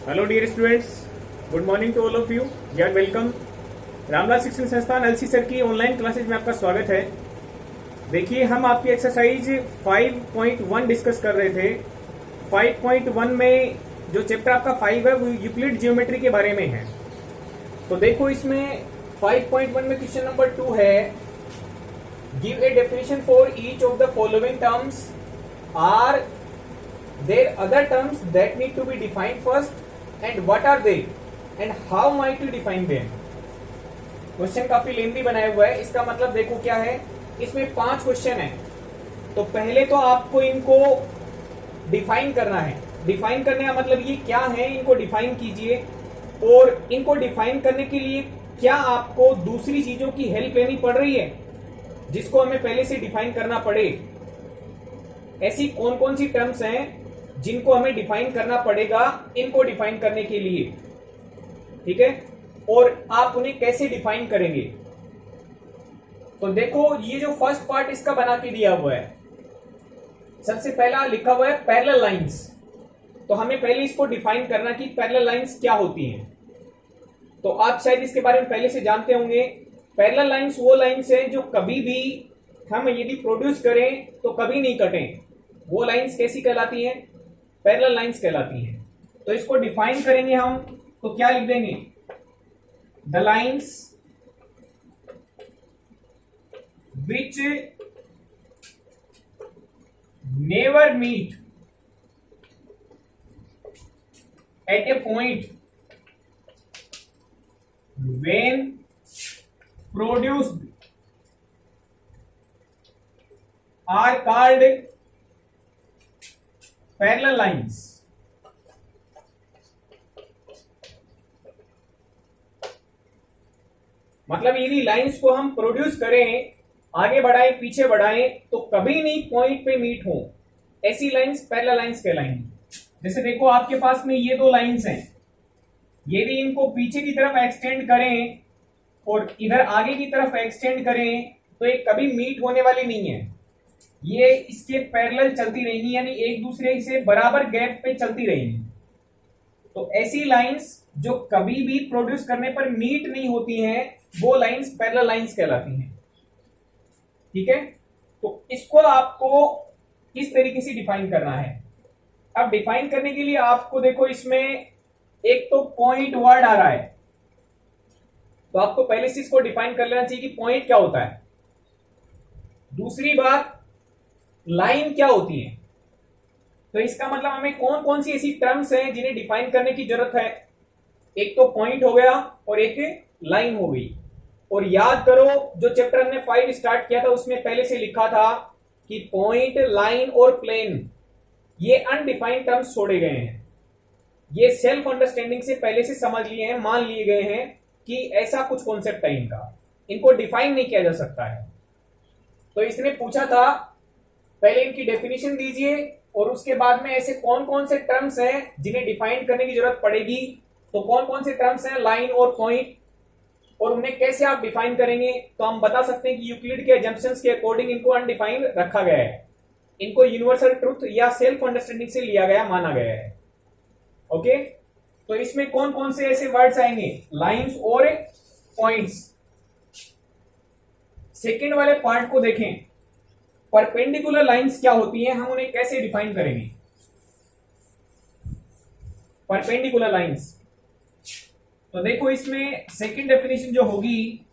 Hello dear students, good morning to all of you and welcome. Ramlal Shikshan Sansthan LC sir की online classes में आपका स्वागत है। देखिए, हम आपकी एक्सरसाइज 5.1 डिस्कस कर रहे थे। 5.1 में जो चैप्टर आपका 5 है वो यूक्लिड ज्योमेट्री के बारे में है। तो देखो, इसमें 5.1 में क्वेश्चन नंबर 2 है, give a definition for each of the following terms, are there other terms that need to be defined first and what are they and how might you define them। Question काफी lengthy बनाया हुआ है। इसका मतलब देखो क्या है, इसमें 5 क्वेश्चन है। तो पहले तो आपको इनको डिफाइन करना है। डिफाइन करने का मतलब ये क्या है, इनको डिफाइन कीजिए। और इनको डिफाइन करने के लिए क्या आपको दूसरी चीजों की हेल्प लेनी पड़ रही है जिसको हमें पहले से डिफाइन करना पड़े। ऐसी कौन कौन सी टर्म्स हैं जिनको हमें डिफाइन करना पड़ेगा इनको डिफाइन करने के लिए, ठीक है। और आप उन्हें कैसे डिफाइन करेंगे। तो देखो, ये जो फर्स्ट पार्ट इसका बना के दिया हुआ है, सबसे पहला लिखा हुआ है पैरेलल लाइंस। तो हमें पहले इसको डिफाइन करना कि पैरेलल लाइंस क्या होती हैं। तो आप शायद इसके बारे में पहले से जानते होंगे। पैरेलल लाइंस वो लाइंस हैं जो कभी भी हम यदि प्रोड्यूस करें तो कभी नहीं कटें। वो लाइंस कैसी कहलाती हैं? पैरेलल लाइंस कहलाती हैं। तो इसको डिफाइन करेंगे हम, तो क्या लिख देंगे? The lines which never meet at a point when produced are called parallel lines. मतलब यदि लाइंस को हम प्रोड्यूस करें, आगे बढ़ाएं पीछे बढ़ाएं, तो कभी नहीं पॉइंट पे मीट हो, ऐसी लाइंस पैरेलल लाइंस कहलाएंगी। जैसे देखो, आपके पास में ये दो लाइंस हैं, यदि इनको पीछे की तरफ एक्सटेंड करें और इधर आगे की तरफ एक्सटेंड करें तो ये कभी मीट होने वाली नहीं है। ये इसके पैरेलल चलती रहेंगी, यानी एक दूसरे से बराबर गैप पे चलती रहेंगी। तो ऐसी लाइंस जो कभी भी प्रोड्यूस करने पर मीट नहीं होती हैं, वो लाइंस पैरेलल लाइंस कहलाती हैं, ठीक है। तो इसको आपको इस तरीके से डिफाइन करना है। अब डिफाइन करने के लिए आपको देखो, इसमें एक तो पॉइंट वर्ड आ रहा है, तो आपको पहले से इसको डिफाइन कर लेना चाहिए कि पॉइंट क्या होता है। दूसरी बात, लाइन क्या होती है। तो इसका मतलब हमें कौन कौन सी ऐसी टर्म्स हैं जिन्हें डिफाइन करने की जरूरत है। एक तो पॉइंट हो गया और एक लाइन हो गई। और याद करो, जो चैप्टर हमने 5 स्टार्ट किया था उसमें पहले से लिखा था कि पॉइंट, लाइन और प्लेन ये अनडिफाइंड टर्म्स छोड़े गए हैं। ये सेल्फ अंडरस्टैंडिंग से पहले से समझ लिए हैं, मान लिए गए हैं कि ऐसा कुछ कॉन्सेप्ट है इनका, इनको डिफाइन नहीं किया जा सकता है। तो इसने पूछा था पहले इनकी डेफिनेशन दीजिए और उसके बाद में ऐसे कौन कौन से टर्म्स हैं जिन्हें डिफाइन करने की जरूरत पड़ेगी। तो कौन कौन से टर्म्स हैं? लाइन और पॉइंट। और उन्हें कैसे आप डिफाइन करेंगे? तो हम बता सकते हैं कि यूक्लिड के अजम्पशंस के अकॉर्डिंग इनको अनडिफाइंड रखा गया है। इनको यूनिवर्सल ट्रुथ या सेल्फ अंडरस्टैंडिंग से लिया गया, माना गया है। ओके, तो इसमें कौन कौन से ऐसे वर्ड्स आएंगे? लाइन्स और पॉइंट्स। सेकेंड वाले पार्ट को देखें, परपेंडिकुलर लाइंस क्या होती हैं, हम उन्हें कैसे डिफाइन करेंगे। परपेंडिकुलर लाइंस, तो देखो इसमें सेकंड डेफिनेशन जो होगी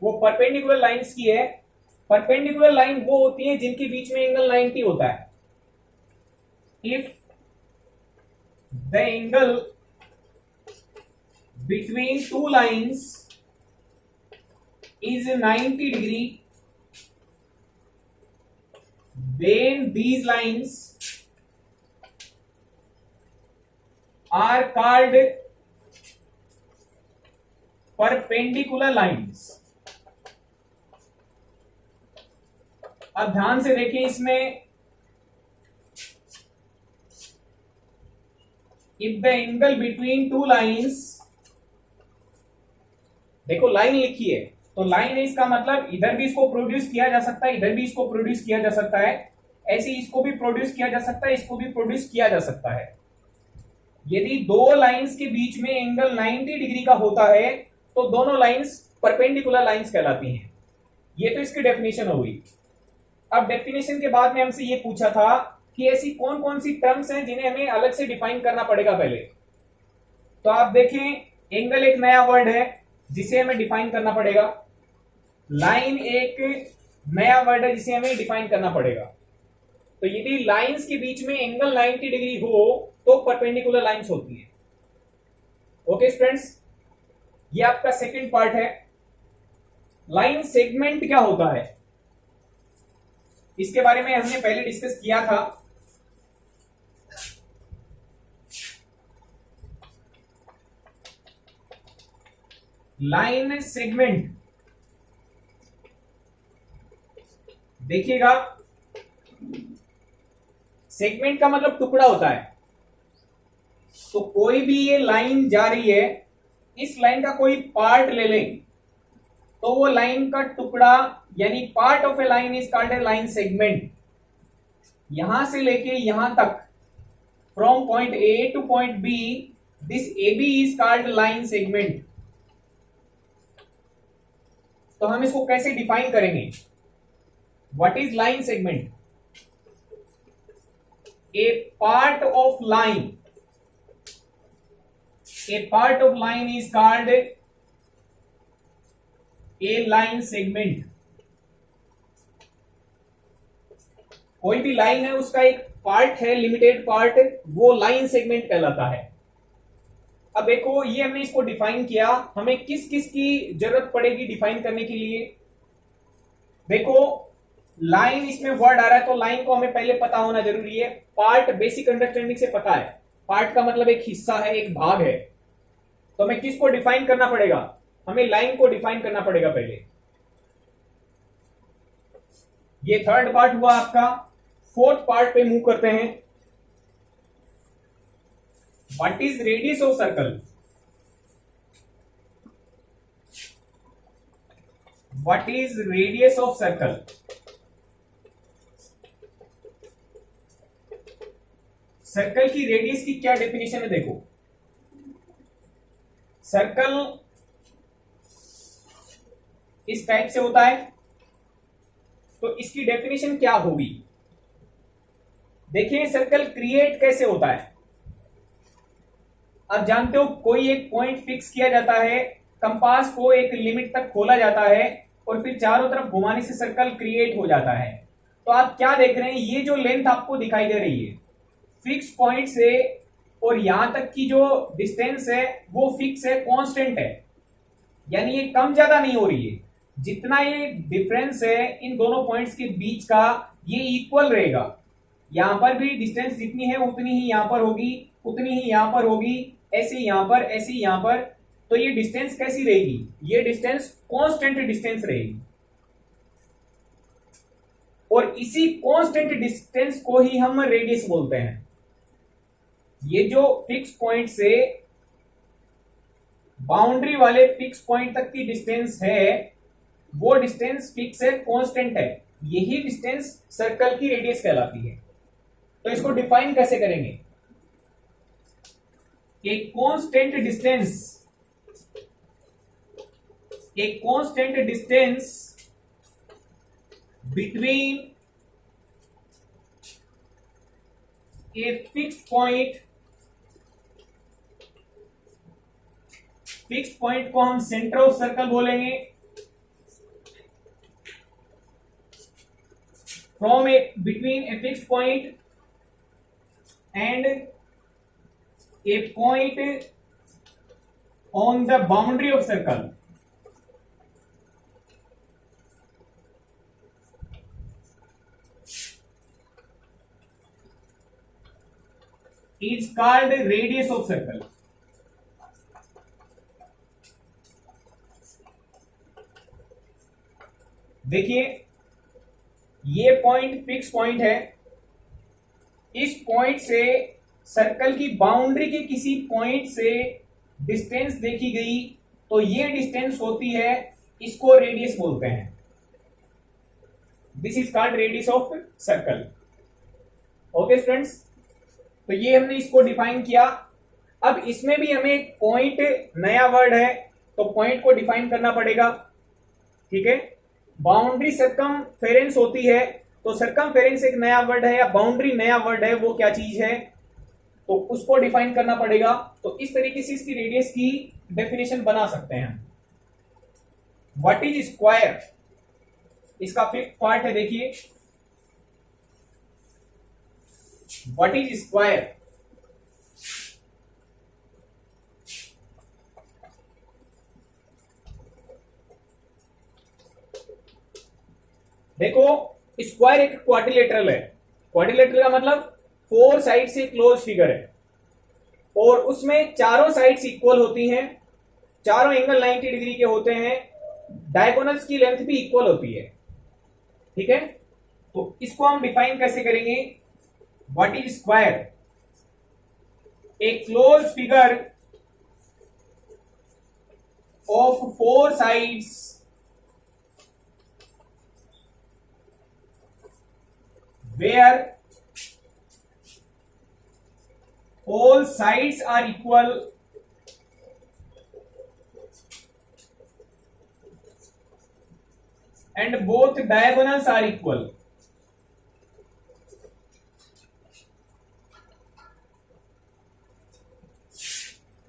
वो परपेंडिकुलर लाइंस की है। परपेंडिकुलर लाइन वो होती है जिनके बीच में एंगल 90 होता है। If the angle between two lines is 90 degree, then these lines are called perpendicular lines। अब ध्यान से देखें, इसमें if the angle between two lines, देखो लाइन लिखी है, तो लाइन है, इसका मतलब इधर भी इसको प्रोड्यूस किया जा सकता है, इधर भी इसको प्रोड्यूस किया जा सकता है, ऐसे इसको भी प्रोड्यूस किया जा सकता है, इसको भी प्रोड्यूस किया जा सकता है। यदि दो लाइंस के बीच में एंगल 90 डिग्री का होता है तो दोनों लाइंस परपेंडिकुलर लाइंस कहलाती हैं। ये तो इसकी डेफिनेशन हो गई। अब डेफिनेशन के बाद में हमसे ये पूछा था कि ऐसी कौन कौन सी टर्म्स हैं जिन्हें हमें अलग से डिफाइन करना पड़ेगा पहले। तो आप देखें, एंगल एक नया वर्ड है जिसे हमें डिफाइन करना पड़ेगा। लाइन एक नया वर्ड है जिसे हमें डिफाइन करना पड़ेगा। तो यदि लाइंस के बीच में एंगल 90 डिग्री हो तो परपेंडिकुलर लाइंस होती है। ओके स्टूडेंट्स, ये आपका सेकंड पार्ट है। लाइन सेगमेंट क्या होता है, इसके बारे में हमने पहले डिस्कस किया था। लाइन सेगमेंट देखिएगा, सेगमेंट का मतलब टुकड़ा होता है। तो कोई भी ये लाइन जा रही है, इस लाइन का कोई पार्ट ले लें तो वो लाइन का टुकड़ा यानी part of a line is called a line segment. यहां से लेके यहां तक, from point A to point B, this A B is called line segment. तो हम इसको कैसे डिफाइन करेंगे? What is line segment? A part of line, a part of line is called a line segment। कोई भी line है उसका एक पार्ट है, लिमिटेड पार्ट, वो लाइन सेगमेंट कहलाता है। अब देखो, ये हमने इसको डिफाइन किया, हमें किस किस की जरूरत पड़ेगी डिफाइन करने के लिए। देखो, लाइन इसमें वर्ड आ रहा है तो लाइन को हमें पहले पता होना जरूरी है। पार्ट बेसिक अंडरस्टैंडिंग से पता है, पार्ट का मतलब एक हिस्सा है, एक भाग है। तो हमें किसको डिफाइन करना पड़ेगा? हमें लाइन को डिफाइन करना पड़ेगा पहले। ये थर्ड पार्ट हुआ आपका। फोर्थ पार्ट पे मूव करते हैं। What is radius of circle? What is radius of circle? Circle की रेडियस की क्या डेफिनेशन है? देखो, सर्कल इस टाइप से होता है, तो इसकी डेफिनेशन क्या होगी? देखिए, सर्कल क्रिएट कैसे होता है। आप जानते हो, कोई एक पॉइंट फिक्स किया जाता है, कंपास को एक लिमिट तक खोला जाता है और फिर चारों तरफ घुमाने से सर्कल क्रिएट हो जाता है। तो आप क्या देख रहे हैं, ये जो लेंथ आपको दिखाई दे रही है, फिक्स पॉइंट से और यहां तक की जो डिस्टेंस है वो फिक्स है, कांस्टेंट है, यानी ये कम ज्यादा नहीं हो रही है। जितना ये डिफरेंस है इन दोनों पॉइंट्स के बीच का, ये इक्वल रहेगा। यहां पर भी डिस्टेंस जितनी है उतनी ही यहां पर होगी, उतनी ही यहां पर होगी, ऐसे यहां पर, ऐसे यहां पर। तो ये डिस्टेंस कैसी रहेगी? ये डिस्टेंस कांस्टेंट डिस्टेंस रहेगी। और इसी कांस्टेंट डिस्टेंस को ही हम रेडियस बोलते हैं। ये जो फिक्स पॉइंट से बाउंड्री वाले फिक्स पॉइंट तक की डिस्टेंस है, वो डिस्टेंस फिक्स है, कांस्टेंट है। यही डिस्टेंस सर्कल की रेडियस कहलाती है। तो इसको डिफाइन कैसे करेंगे? एक constant distance between a fixed point को हम सेंटर ऑफ सर्कल बोलेंगे। From between a fixed point and A point on the boundary of circle is called radius of circle। देखिए, ये पॉइंट फिक्स पॉइंट है। इस पॉइंट से circle की boundary के किसी पॉइंट से डिस्टेंस देखी गई तो ये डिस्टेंस होती है, इसको रेडियस बोलते हैं। This is called radius of circle. Okay students, तो ये हमने इसको डिफाइन किया। अब इसमें भी हमें पॉइंट नया वर्ड है, तो पॉइंट को डिफाइन करना पड़ेगा। ठीक है, बाउंड्री सर्कमफेरेंस होती है, तो सर्कमफेरेंस एक नया वर्ड है या बाउंड्री नया वर्ड है, वो क्या चीज है, तो उसको डिफाइन करना पड़ेगा। तो इस तरीके से इसकी रेडियस की डेफिनेशन बना सकते हैं। व्हाट इज स्क्वायर, इसका फिफ्थ पार्ट है, देखिए व्हाट इज स्क्वायर। देखो, स्क्वायर एक क्वाड्रिलेटरल है। क्वाड्रिलेटरल का मतलब 4 साइड से क्लोज फिगर है और उसमें चारों साइड्स इक्वल होती हैं, चारों एंगल 90 डिग्री के होते हैं, डायगोनल्स की लेंथ भी इक्वल होती है। ठीक है, तो इसको हम डिफाइन कैसे करेंगे, what is square, A close figure of 4 sides where all sides are equal and both diagonals are equal.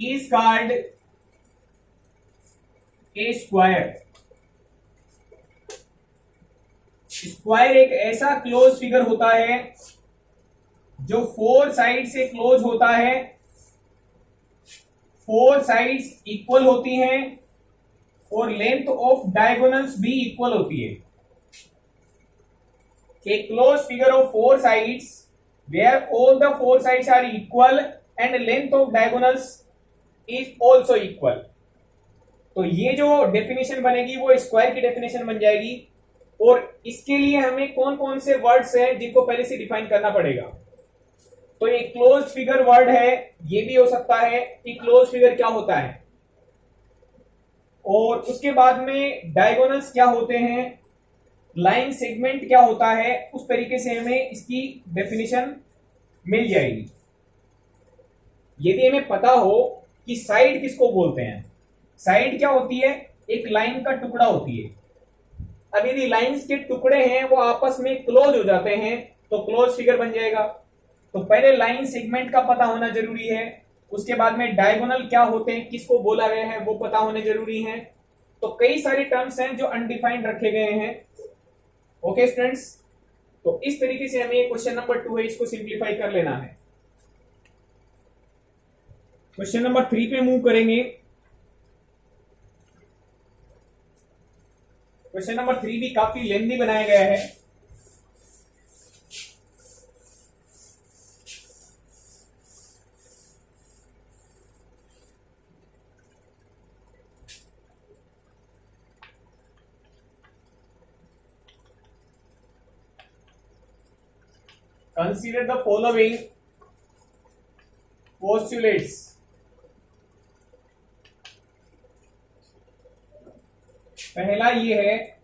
Is called a square. Square एक ऐसा क्लोज फिगर होता है जो 4 साइड से क्लोज होता है, 4 साइड्स इक्वल होती हैं और लेंथ ऑफ डायगोनल्स भी इक्वल होती है। A close figure of 4 sides where all the 4 sides are equal and length of diagonals is also equal. तो ये जो डेफिनेशन बनेगी वो स्क्वायर की डेफिनेशन बन जाएगी। और इसके लिए हमें कौन कौन से वर्ड्स हैं जिनको पहले से डिफाइन करना पड़ेगा। तो ये क्लोज फिगर वर्ड है, ये भी हो सकता है कि क्लोज फिगर क्या होता है, और उसके बाद में डायगोनल्स क्या होते हैं, लाइन सेगमेंट क्या होता है, उस तरीके से हमें इसकी डेफिनेशन मिल जाएगी। यदि हमें पता हो कि साइड किसको बोलते हैं, साइड क्या होती है, एक लाइन का टुकड़ा होती है। अब यदि लाइंस के टुकड़े हैं वो आपस में क्लोज हो जाते हैं तो क्लोज फिगर बन जाएगा। तो पहले लाइन सेगमेंट का पता होना जरूरी है, उसके बाद में डायगोनल क्या होते हैं, किसको बोला गया है, वो पता होने जरूरी है। तो कई सारे टर्म्स हैं जो अनडिफाइंड रखे गए हैं। ओके स्टूडेंट्स, तो इस तरीके से हमें क्वेश्चन नंबर 2 है, इसको सिंप्लीफाई कर लेना है। क्वेश्चन नंबर 3 पे मूव करेंगे। क्वेश्चन नंबर 3 भी काफी लेंथी बनाया गया है। Consider the following postulates. पहला ये है,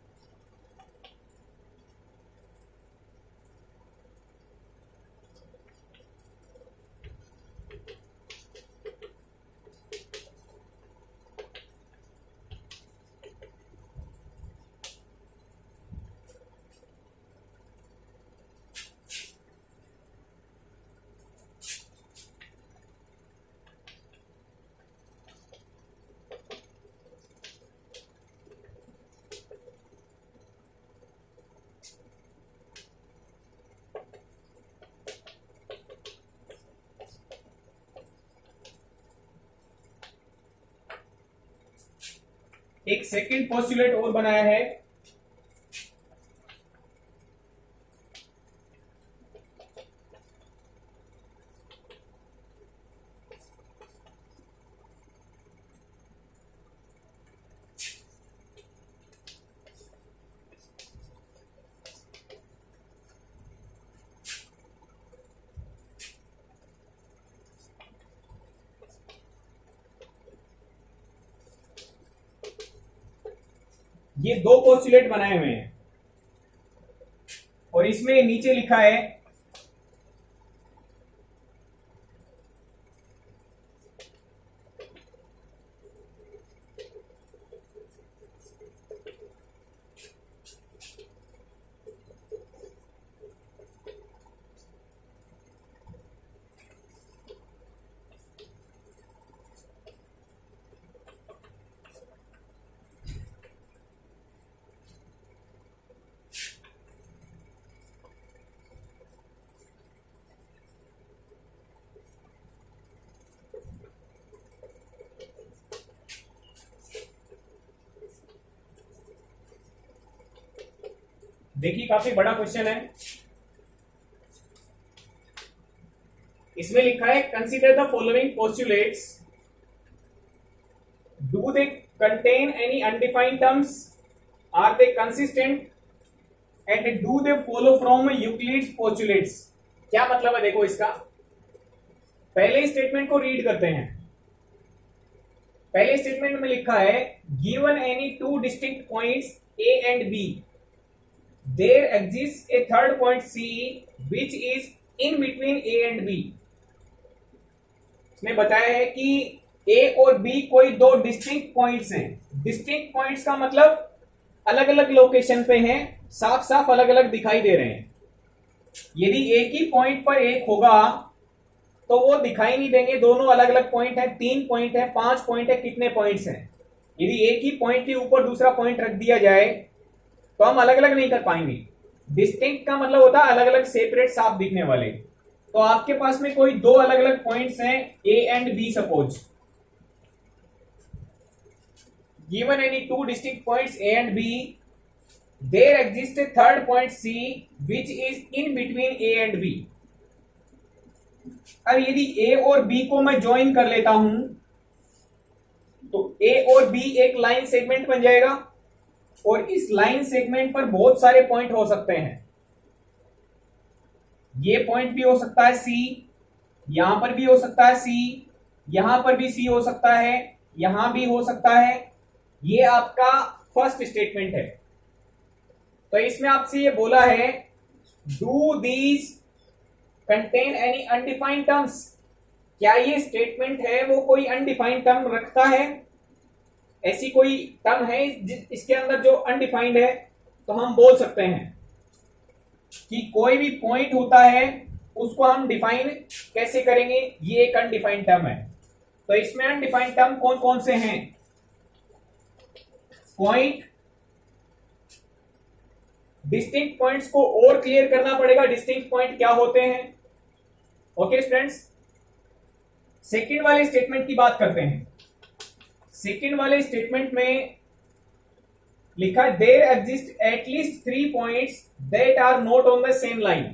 एक सेकंड पोस्टुलेट और बनाया है। ये 2 पोस्टुलेट बनाए हुए हैं और इसमें नीचे लिखा है देखिए काफी बड़ा क्वेश्चन है। इसमें लिखा है consider the following postulates, do they contain any undefined terms, are they consistent and do they follow from Euclid's postulates. क्या मतलब है देखो इसका, पहले स्टेटमेंट को रीड करते हैं। पहले स्टेटमेंट में लिखा है given any two distinct points A and B, there exist a third point C which is in between A and B. इसमें बताया है कि ए और बी कोई दो डिस्टिंक्ट पॉइंट्स हैं। डिस्टिंक्ट पॉइंट्स का मतलब अलग अलग लोकेशन पे हैं, साफ साफ अलग अलग दिखाई दे रहे हैं। यदि एक ही पॉइंट पर एक होगा तो वो दिखाई नहीं देंगे, दोनों अलग अलग पॉइंट है, 3 पॉइंट है, 5 पॉइंट है, कितने पॉइंट्स हैं। यदि एक ही पॉइंट के ऊपर दूसरा पॉइंट रख दिया जाए तो हम अलग अलग नहीं कर पाएंगे। डिस्टिंक्ट का मतलब होता है अलग अलग, सेपरेट, साफ दिखने वाले। तो आपके पास में कोई दो अलग अलग पॉइंट्स हैं A and B, suppose given any two distinct points A and B, there exist a third point C which is in between A and B. अब यदि ए और बी को मैं ज्वाइन कर लेता हूं तो ए और बी एक लाइन सेगमेंट बन जाएगा, और इस लाइन सेगमेंट पर बहुत सारे पॉइंट हो सकते हैं। ये पॉइंट भी हो सकता है सी, यहां पर भी हो सकता है सी, यहां पर भी सी हो सकता है, यहां भी हो सकता है। ये आपका फर्स्ट स्टेटमेंट है। तो इसमें आपसे ये बोला है do these contain any undefined terms. क्या ये स्टेटमेंट है वो कोई अनडिफाइंड टर्म रखता है? ऐसी कोई टर्म है इसके अंदर जो अनडिफाइंड है? तो हम बोल सकते हैं कि कोई भी पॉइंट होता है उसको हम डिफाइन कैसे करेंगे, ये एक अनडिफाइंड टर्म है। तो इसमें अनडिफाइंड टर्म कौन कौन से हैं? पॉइंट, डिस्टिंक्ट पॉइंट्स को और क्लियर करना पड़ेगा, डिस्टिंक्ट पॉइंट क्या होते हैं। ओके स्टूडेंट्स, सेकंड वाले स्टेटमेंट की बात करते हैं। सेकंड वाले स्टेटमेंट में लिखा है there exist at least 3 points that are not on the same line.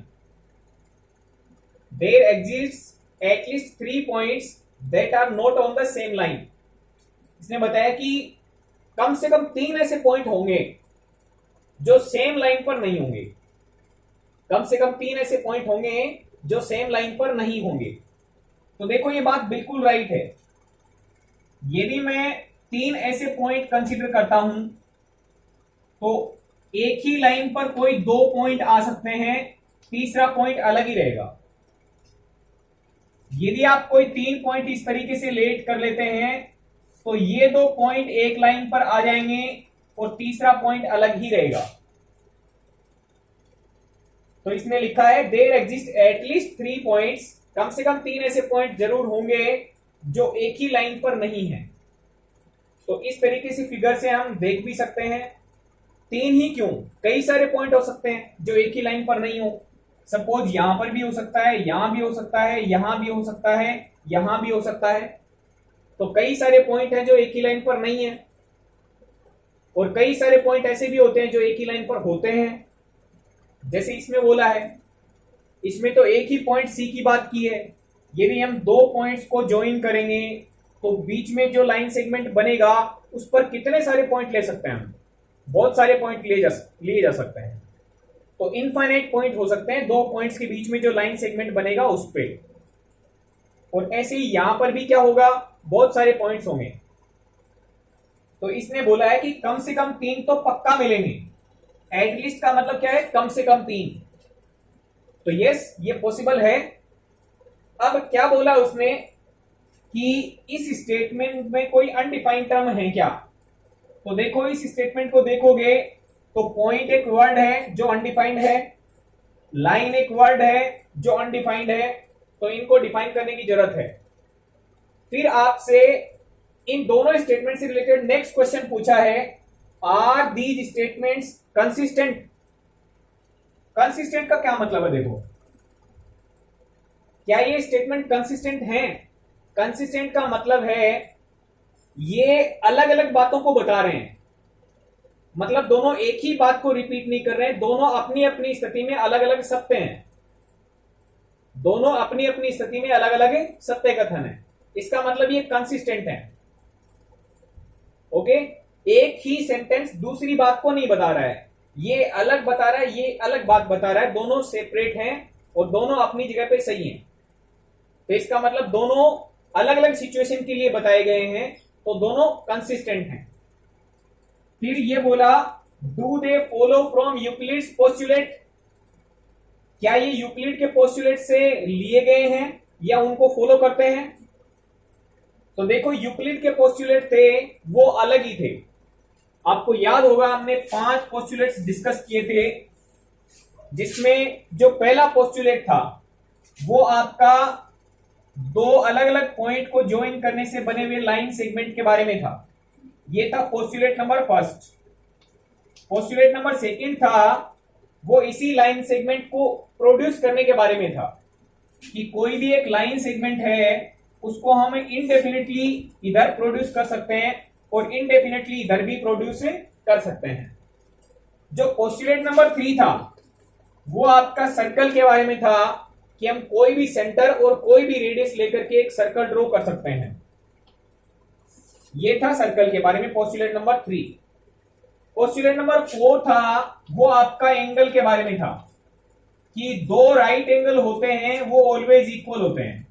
There exist at least 3 points that are not on the same line. इसने बताया कि कम से कम 3 ऐसे पॉइंट होंगे जो सेम लाइन पर नहीं होंगे। कम से कम 3 ऐसे पॉइंट होंगे जो सेम लाइन पर नहीं होंगे। तो देखो ये बात बिल्कुल राइट है। यदि मैं 3 ऐसे पॉइंट कंसीडर करता हूं तो एक ही लाइन पर कोई 2 पॉइंट आ सकते हैं, तीसरा पॉइंट अलग ही रहेगा। यदि आप कोई 3 पॉइंट इस तरीके से लेट कर लेते हैं तो ये 2 पॉइंट एक लाइन पर आ जाएंगे और तीसरा पॉइंट अलग ही रहेगा। तो इसमें लिखा है देयर एग्जिस्ट एटलीस्ट 3 पॉइंट्स, कम से कम 3 ऐसे पॉइंट जरूर होंगे जो एक ही लाइन पर नहीं है। तो इस तरीके से फिगर से हम देख भी सकते हैं 3 ही क्यों, कई सारे पॉइंट हो सकते हैं जो एक ही लाइन पर नहीं हो। सपोज यहां पर भी हो सकता है, यहां भी हो सकता है, यहां भी हो सकता है, यहां भी हो सकता है। तो कई सारे पॉइंट हैं जो एक ही लाइन पर नहीं है, और कई सारे पॉइंट ऐसे भी होते हैं जो एक ही लाइन पर होते हैं। जैसे इसमें बोला है, इसमें तो एक ही पॉइंट सी की बात की है। यदि हम 2 पॉइंट्स को ज्वाइन करेंगे तो बीच में जो लाइन सेगमेंट बनेगा उस पर कितने सारे पॉइंट ले सकते हैं हम? बहुत सारे पॉइंट लिए जा सकते हैं। तो इनफाइनाइट पॉइंट हो सकते हैं 2 पॉइंट्स के बीच में जो लाइन सेगमेंट बनेगा उस पे। और ऐसे ही यहां पर भी क्या होगा, बहुत सारे पॉइंट्स होंगे। तो इसने बोला है कि कम से कम 3 तो पक्का मिलेंगे। एटलीस्ट का मतलब क्या है, कम से कम 3। तो यस, ये पॉसिबल है। अब क्या बोला उसने कि इस स्टेटमेंट में कोई अनडिफाइंड टर्म है क्या? तो देखो इस स्टेटमेंट को देखोगे तो पॉइंट एक वर्ड है जो अनडिफाइंड है, लाइन एक वर्ड है जो अनडिफाइंड है। तो इनको डिफाइन करने की जरूरत है। फिर आपसे इन दोनों स्टेटमेंट से रिलेटेड नेक्स्ट क्वेश्चन पूछा है, are these statements consistent? Consistent का क्या मतलब है? देखो, क्या ये स्टेटमेंट कंसिस्टेंट हैं? कंसिस्टेंट का मतलब है ये अलग अलग बातों को बता रहे हैं। मतलब दोनों एक ही बात को रिपीट नहीं कर रहे हैं, दोनों अपनी अपनी स्थिति में अलग अलग सत्य हैं, दोनों अपनी अपनी स्थिति में अलग अलग सत्य कथन है। इसका मतलब ये कंसिस्टेंट है। ओके, एक ही सेंटेंस दूसरी बात को नहीं बता रहा है, ये अलग बता रहा है, ये अलग बात बता रहा है, दोनों सेपरेट हैं और दोनों अपनी जगह पे सही हैं। तो इसका मतलब दोनों अलग अलग सिचुएशन के लिए बताए गए हैं, तो दोनों कंसिस्टेंट हैं। फिर ये बोला do they follow from Euclid's postulate, क्या ये यूक्लिड के पोस्टुलेट से लिए गए हैं या उनको फॉलो करते हैं? तो देखो यूक्लिड के पोस्टुलेट थे वो अलग ही थे। आपको याद होगा हमने 5 पोस्टुलेट्स डिस्कस किए थे, जिसमें जो पहला पोस्टुलेट था वो आपका 2 अलग अलग पॉइंट को ज्वाइन करने से बने हुए लाइन सेगमेंट के बारे में था। ये था postulate number first. Postulate number second था वो इसी लाइन सेगमेंट को प्रोड्यूस करने के बारे में था, कि कोई भी एक लाइन सेगमेंट है उसको हम इनडेफिनेटली इधर प्रोड्यूस कर सकते हैं और इनडेफिनेटली इधर भी प्रोड्यूस कर सकते हैं। जो पोस्टुलेट नंबर 3 था वो आपका सर्कल के बारे में था, कि हम कोई भी सेंटर और कोई भी रेडियस लेकर के एक सर्कल ड्रॉ कर सकते हैं। ये था सर्कल के बारे में पोस्टुलेट नंबर 3। पोस्टुलेट नंबर 4 था वो आपका एंगल के बारे में था, कि 2 राइट एंगल होते हैं वो ऑलवेज इक्वल होते हैं,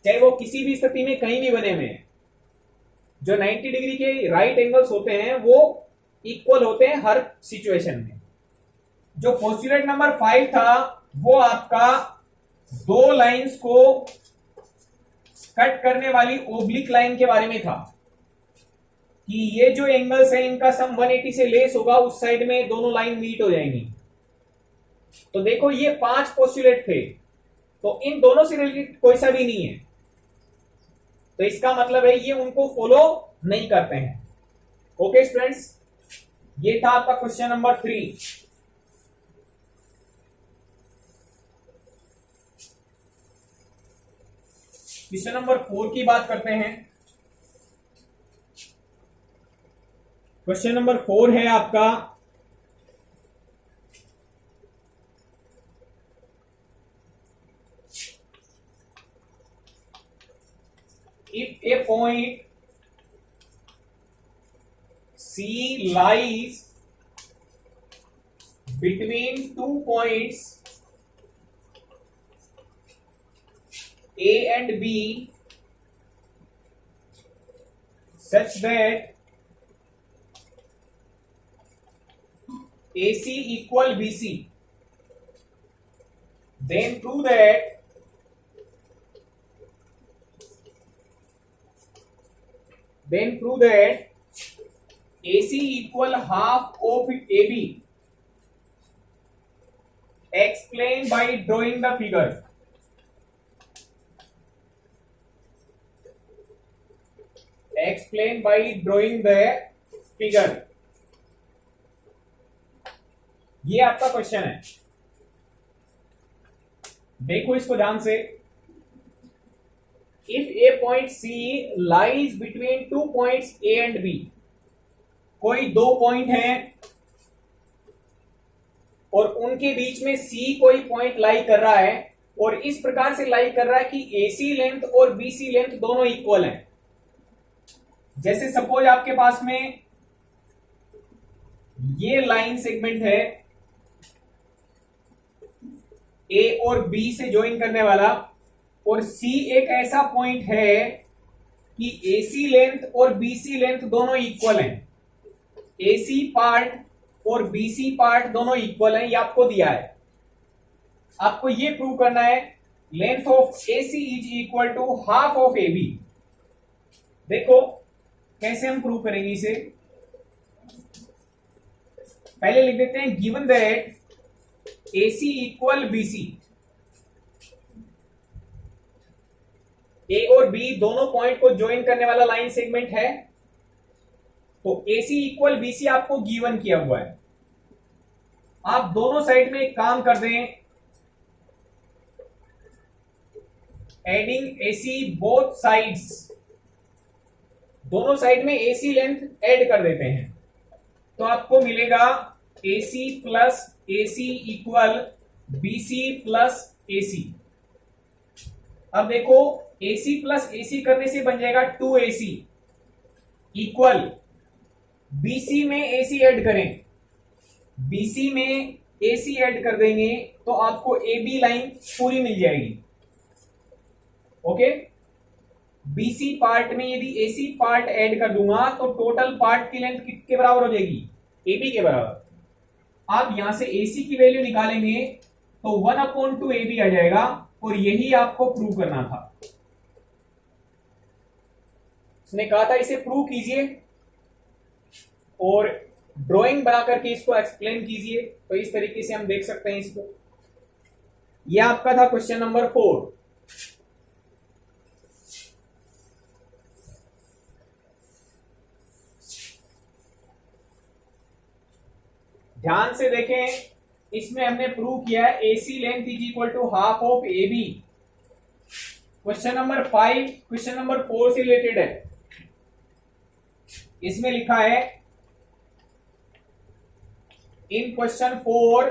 चाहे वो किसी भी स्थिति में कहीं भी बने हुए हैं। जो 90 डिग्री के राइट एंगल्स होते हैं वो इक्वल होते हैं हर सिचुएशन में। जो पोस्टुलेट नंबर 5 था वो आपका 2 लाइंस को कट करने वाली ओब्लिक लाइन के बारे में था, कि ये जो एंगल्स हैं इनका सम 180 से लेस होगा, उस साइड में दोनों लाइन मीट हो जाएंगी। तो देखो ये 5 पोस्टुलेट थे, तो इन दोनों से रिलेटेड कोई सा भी नहीं है, तो इसका मतलब है ये उनको फॉलो नहीं करते हैं। ओके स्टूडेंट्स, ये था आपका क्वेश्चन नंबर 3। क्वेश्चन नंबर 4 की बात करते हैं। क्वेश्चन नंबर 4 है आपका, if a point C lies between 2 points A and B such that AC equal BC, then prove that AC equal half of AB. Explain by drawing the figure. Explain by drawing the figure. ये आपका question है, देखो इसको ध्यान से। If a point C lies between 2 points A and B, कोई 2 point हैं और उनके बीच में C कोई पॉइंट लाई कर रहा है, और इस प्रकार से लाई कर रहा है कि AC लेंथ और BC लेंथ दोनों इक्वल हैं। जैसे सपोज आपके पास में ये लाइन सेगमेंट है A और B से ज्वाइन करने वाला, और C एक ऐसा पॉइंट है कि AC लेंथ और BC लेंथ दोनों इक्वल हैं, AC पार्ट और BC पार्ट दोनों इक्वल हैं, ये आपको दिया है। आपको ये प्रूव करना है length of AC is equal to half of AB। देखो कैसे हम प्रूव करेंगे इसे, पहले लिख देते हैं given that AC equal BC। A और B दोनों पॉइंट को ज्वाइन करने वाला लाइन सेगमेंट है, तो AC इक्वल BC आपको गिवन किया हुआ है। आप दोनों साइड में एक काम कर दें, एडिंग AC बोथ साइड्स, दोनों साइड में AC लेंथ ऐड कर देते हैं, तो आपको मिलेगा AC plus AC equal BC plus AC। अब देखो AC प्लस AC करने से बन जाएगा 2AC इक्वल BC में AC ऐड करें, BC में AC ऐड कर देंगे तो आपको AB लाइन पूरी मिल जाएगी। ओके, BC पार्ट में यदि AC पार्ट ऐड कर दूंगा तो टोटल पार्ट की लेंथ किसके बराबर हो जाएगी? AB के बराबर। आप यहां से AC की वैल्यू निकालेंगे तो 1/2 AB आ जाएगा और यही आपको प्रूव करना था। उसने कहा था इसे प्रूव कीजिए और ड्राइंग बना करके इसको एक्सप्लेन कीजिए, तो इस तरीके से हम देख सकते हैं इसको। यह आपका था क्वेश्चन नंबर 4। ध्यान से देखें, इसमें हमने प्रूव किया है AC length is equal to half of AB। Question number 5 question number 4 से रिलेटेड है। इसमें लिखा है in question 4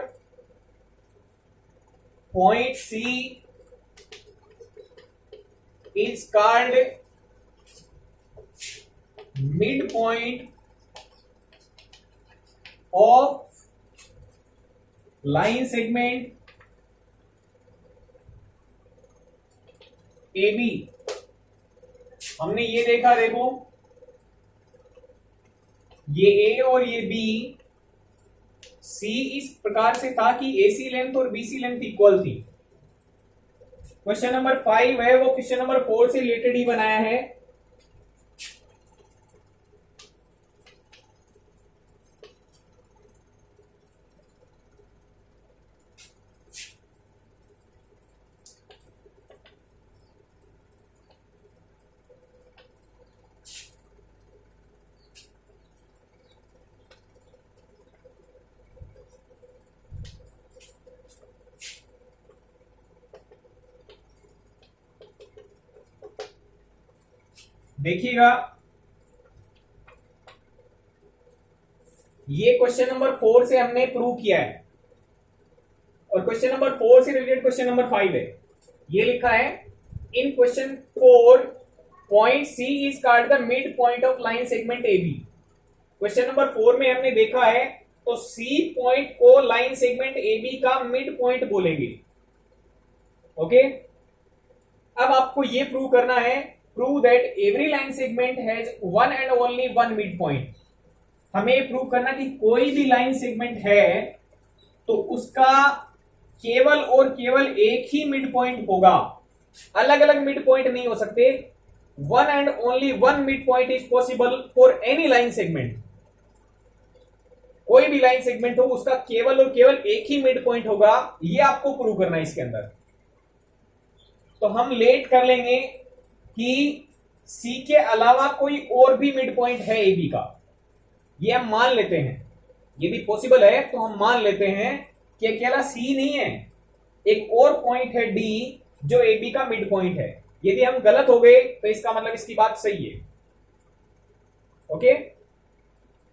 point C is called mid point of line segment AB। हमने ये देखा, देखो ये A और ये B, C इस प्रकार से था कि AC लेंथ और BC लेंथ इक्वल थी। क्वेश्चन नंबर 5 है वो क्वेश्चन नंबर 4 से रिलेटेड ही बनाया है। देखिएगा, ये क्वेश्चन नंबर 4 से हमने प्रूव किया है और क्वेश्चन नंबर 4 से रिलेटेड क्वेश्चन नंबर 5 है। ये लिखा है in question 4 point C is called the mid point of line segment AB। Question number 4 में हमने देखा है तो C पॉइंट को लाइन सेगमेंट AB का मिड पॉइंट बोलेंगे। ओके, अब आपको ये प्रूव करना है, prove that every line segment has one and only one mid point. हमें ये प्रूव करना कि कोई भी लाइन सेगमेंट है तो उसका केवल और केवल एक ही मिड पॉइंट होगा, अलग अलग मिड पॉइंट नहीं हो सकते। One and only one mid point is possible for any line segment. कोई भी लाइन सेगमेंट हो उसका केवल और केवल एक ही मिड पॉइंट होगा, ये आपको प्रूव करना है इसके अंदर। तो हम लेट कर लेंगे कि C के अलावा कोई और भी मिड पॉइंट है AB का, ये हम मान लेते हैं। यदि पॉसिबल है तो हम मान लेते हैं कि अकेला C नहीं है, एक और पॉइंट है D जो AB का मिड पॉइंट है। यदि हम गलत हो गए तो इसका मतलब इसकी बात सही है। ओके,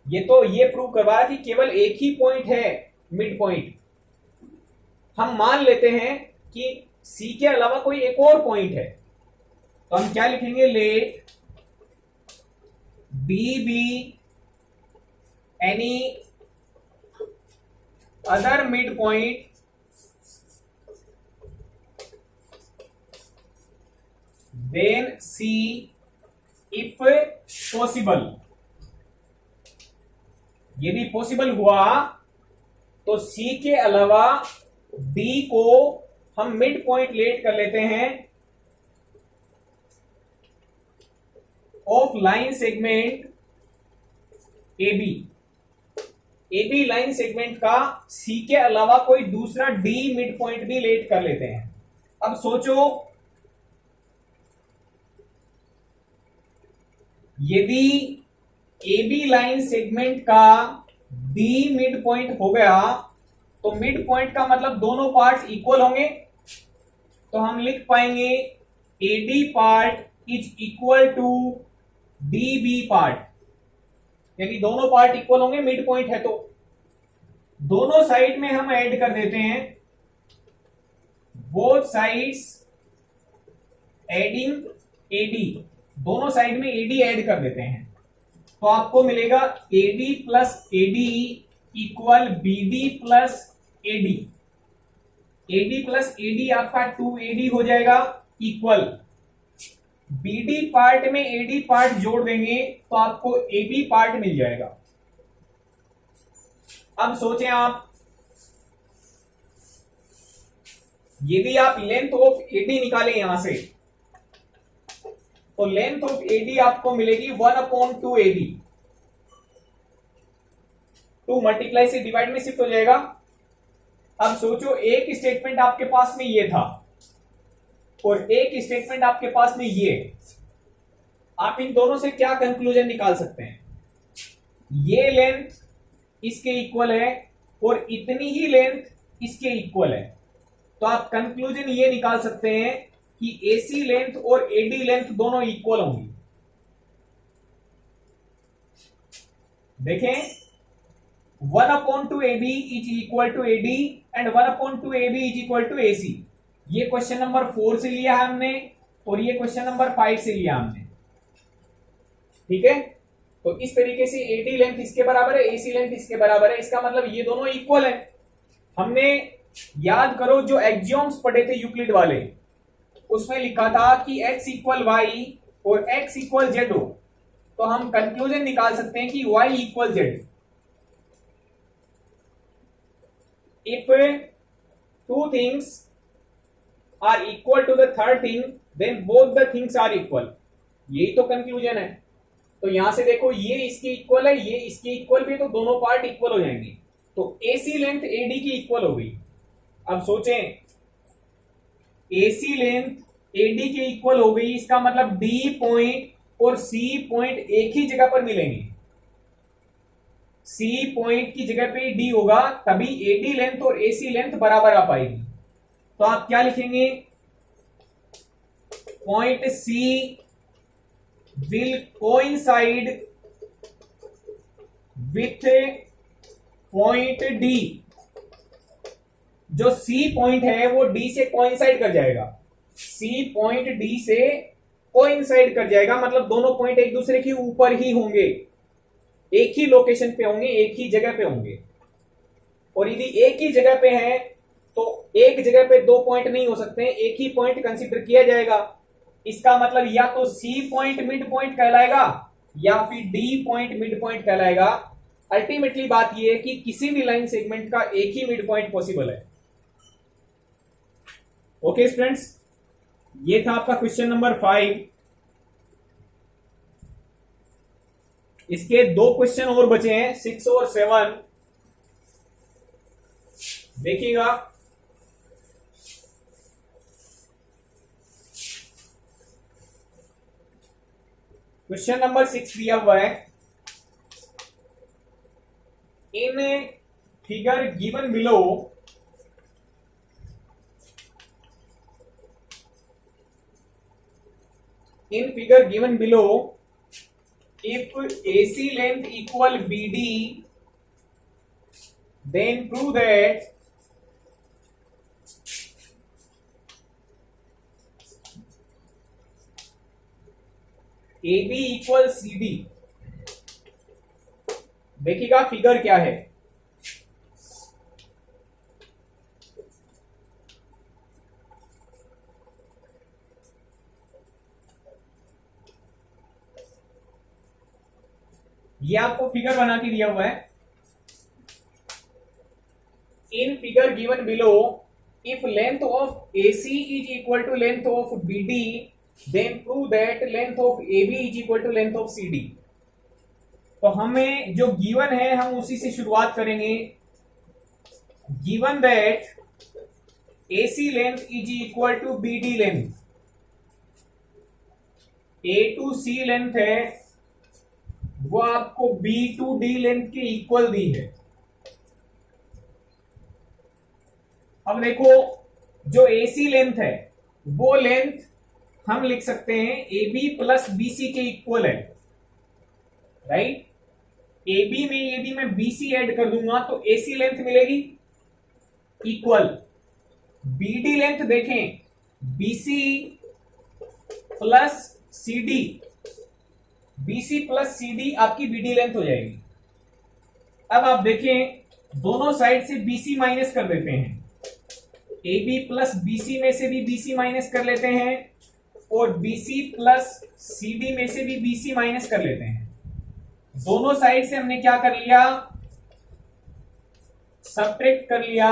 ये प्रूव करवा कि केवल एक ही पॉइंट है मिड पॉइंट। हम मान लेते हैं कि C के अलावा कोई एक और पॉइंट है, तो हम क्या लिखेंगे? Let B be any other midpoint then C if possible। यदि पॉसिबल हुआ तो C के अलावा D को हम मिड पॉइंट लेट कर लेते हैं of line segment AB। AB line segment का C के अलावा कोई दूसरा D मिड पॉइंट भी लेट कर लेते हैं। अब सोचो, यदि AB लाइन सेगमेंट का D मिड पॉइंट हो गया तो मिड पॉइंट का मतलब दोनों पार्ट्स इक्वल होंगे, तो हम लिख पाएंगे AD part is equal to DB part. क्योंकि दोनों पार्ट इक्वल होंगे, मिड पॉइंट है तो दोनों साइड में हम ऐड कर देते हैं, बोथ साइड्स एडिंग एडी, दोनों साइड में एडी ऐड कर देते हैं, तो आपको मिलेगा AD plus AD equal BD plus AD. AD plus AD आपका 2AD हो जाएगा इक्वल बीडी पार्ट में एडी पार्ट जोड़ देंगे तो आपको एबी पार्ट मिल जाएगा। अब सोचें आप, यदि आप लेंथ ऑफ एडी निकालें यहां से, तो लेंथ ऑफ एडी आपको मिलेगी 1/2AB, 2 मल्टीप्लाई से डिवाइड में शिफ्ट हो जाएगा। अब सोचो एक स्टेटमेंट आपके पास में ये था और एक स्टेटमेंट आपके पास में ये, आप इन दोनों से क्या कंक्लूजन निकाल सकते हैं? ये लेंथ इसके इक्वल है और इतनी ही लेंथ इसके इक्वल है, तो आप कंक्लूजन ये निकाल सकते हैं कि AC लेंथ और AD लेंथ दोनों इक्वल होंगी। देखें 1/2AB is equal to AD and 1/2AB is equal to AC। ये क्वेश्चन नंबर 4 से लिया है हमने और ये क्वेश्चन नंबर 5 से लिया हमने, ठीक है। तो इस तरीके से AD लेंथ इसके बराबर है, AC लेंथ इसके बराबर है, इसका मतलब ये दोनों इक्वल है। हमने याद करो जो एक्सियोम्स पढ़े थे यूक्लिड वाले, उसमें लिखा था कि x इक्वल वाई और x इक्वल जेड हो, तो हम कंक्लूजन निकाल सकते हैं कि y equal Z. If two things are equal to the third thing, then both the things are equal। यही तो कंक्लूजन है। तो यहां से देखो ये इसके इक्वल है, ये इसके इक्वल भी है, तो दोनों पार्ट इक्वल हो जाएंगे, तो AC लेंथ AD की इक्वल हो गई। अब सोचें AC लेंथ AD के इक्वल हो गई, इसका मतलब D पॉइंट और C पॉइंट एक ही जगह पर मिलेंगे। C पॉइंट की जगह पे D होगा, तभी AD लेंथ और AC लेंथ बराबर आ पाएगी। तो आप क्या लिखेंगे? Point C will coincide with point D। जो C पॉइंट है वो D से कोइंसाइड कर जाएगा, C पॉइंट D से कोइंसाइड कर जाएगा, मतलब दोनों पॉइंट एक दूसरे के ऊपर ही होंगे, एक ही लोकेशन पे होंगे, एक ही जगह पे होंगे। और यदि एक ही जगह पे हैं तो एक जगह पे दो पॉइंट नहीं हो सकते, एक ही पॉइंट कंसीडर किया जाएगा। इसका मतलब या तो C पॉइंट मिड पॉइंट कहलाएगा या फिर D पॉइंट मिड पॉइंट कहलाएगा। अल्टीमेटली बात यह है कि किसी भी लाइन सेगमेंट का एक ही मिड पॉइंट पॉसिबल है। ओके स्टूडेंट्स, ये था आपका क्वेश्चन नंबर 5। इसके 2 क्वेश्चन और बचे हैं, 6 और 7। देखिएगा, क्वेश्चन नंबर 6 दिया हुआ है, in figure given below if AC length equal BD, then prove that AB equal CD। देखिएगा फिगर क्या है। ये आपको फिगर बना के दिया हुआ है। In figure given below if length of AC is equal to length of BD, then prove that length of AB is equal to length of CD। तो हमें जो गिवन है हम उसी से शुरुआत करेंगे। Given that AC length is equal to BD length, A to C length है वो आपको B टू D लेंथ के इक्वल दी है। अब देखो जो AC लेंथ है वो लेंथ हम लिख सकते हैं AB प्लस BC के इक्वल है, राइट। ए बी में यदि मैं बी सी एड कर दूंगा तो ए सी लेंथ मिलेगी इक्वल, बी डी लेंथ देखें, B C plus C D, B C plus C D आपकी बी डी लेंथ हो जाएगी। अब आप देखें दोनों साइड से बी सी माइनस कर देते हैं, A B plus B C में से भी बी सी माइनस कर लेते हैं और B C plus C D में से भी बी सी माइनस कर लेते हैं। दोनों साइड से हमने क्या कर लिया, सबट्रैक्ट कर लिया।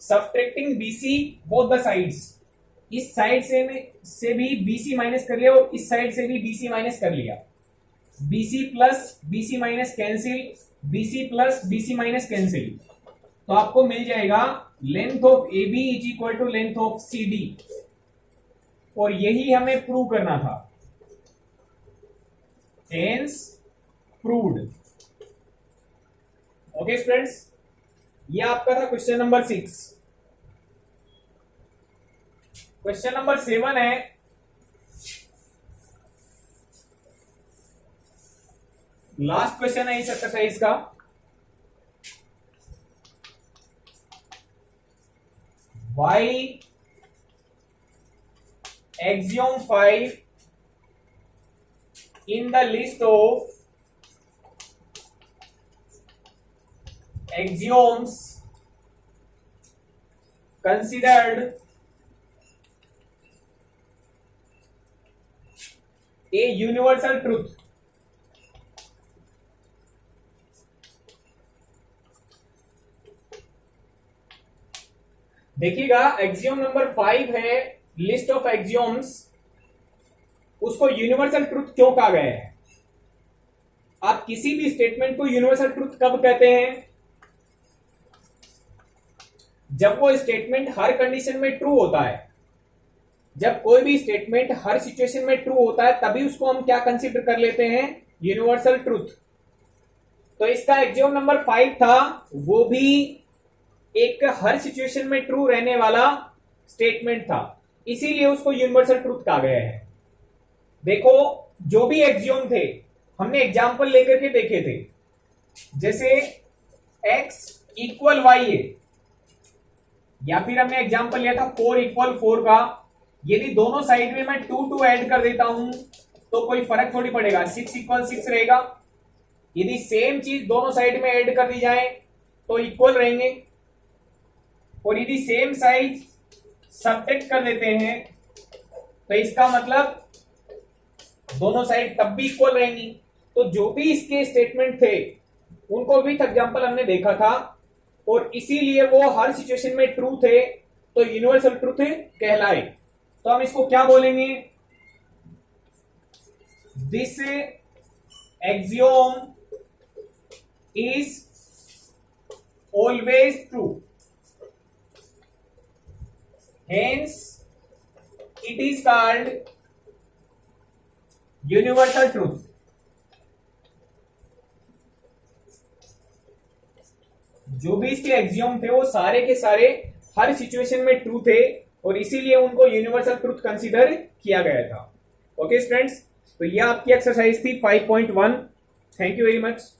Subtracting BC both the sides, इस साइड से भी बीसी माइनस कर लिया और इस साइड से भी बीसी माइनस कर लिया। BC plus BC minus cancel, BC plus BC minus cancel, तो आपको मिल जाएगा length of A B is equal to length of C D, और यही हमें प्रूव करना था। Hence proved. ओके स्टूडेंट्स, ये आपका था क्वेश्चन नंबर 6। क्वेश्चन नंबर 7 है, लास्ट क्वेश्चन है इस एक्सरसाइज का। Why axiom 5 in the list of axioms considered a universal truth. देखिएगा एक्सियोम नंबर 5 है लिस्ट ऑफ एक्सियोम्स, उसको यूनिवर्सल ट्रुथ क्यों कहा गया है? आप किसी भी स्टेटमेंट को यूनिवर्सल ट्रुथ कब कहते हैं? जब वो स्टेटमेंट हर कंडीशन में ट्रू होता है। जब कोई भी स्टेटमेंट हर सिचुएशन में ट्रू होता है तभी उसको हम क्या कंसीडर कर लेते हैं? Universal truth. तो इसका एक्सियोम नंबर 5 था, वो भी एक हर सिचुएशन में ट्रू रहने वाला स्टेटमेंट था, इसीलिए उसको यूनिवर्सल ट्रूथ कहा गया है। देखो जो भी एक्सियोम थे हमने एग्जांपल लेकर के देखे थे, जैसे x इक्वल वाई है, या फिर हमने एग्जांपल लिया था 4 इक्वल 4 का। यदि दोनों साइड में मैं 2 ऐड कर देता हूं तो कोई फर्क थोड़ी पड़ेगा, 6 इक्वल 6 रहेगा। यदि सेम चीज दोनों साइड में ऐड कर दी जाए तो इक्वल रहेंगे, और यदि सेम साइज सबट्रैक्ट कर देते हैं तो इसका मतलब दोनों साइड तब भी इक्वल रहेंगी। तो जो भी इसके स्टेटमेंट थे उनको भी एग्जांपल हमने देखा था, और इसीलिए वो हर सिचुएशन में ट्रू थे, तो यूनिवर्सल ट्रूथ कहलाए। तो हम इसको क्या बोलेंगे? This axiom is always true, hence it is called universal truth. जो भी इसके एक्सियोम थे वो सारे के सारे हर सिचुएशन में ट्रू थे, और इसीलिए उनको यूनिवर्सल ट्रूथ कंसीडर किया गया था। ओके स्टूडेंट्स, तो यह आपकी एक्सरसाइज थी 5.1। Thank you very much.